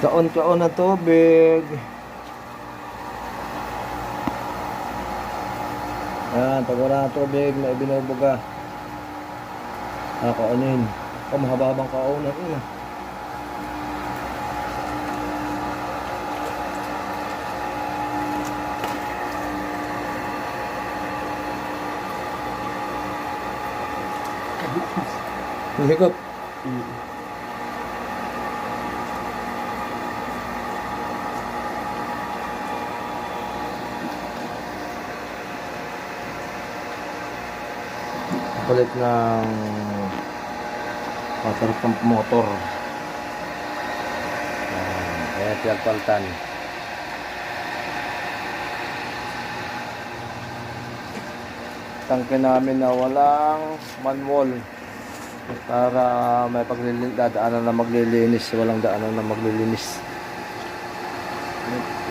Kaon-kaon na tubig. Yan, pag wala na tubig na ibinubuga. Kaunin. Mahaba-habang kaunan yun. Hikot. Palit ng water pump motor. Kaya pinagpalitan. Tangke namin na walang manual para may dadaanan na maglilinis, walang daanan na maglilinis.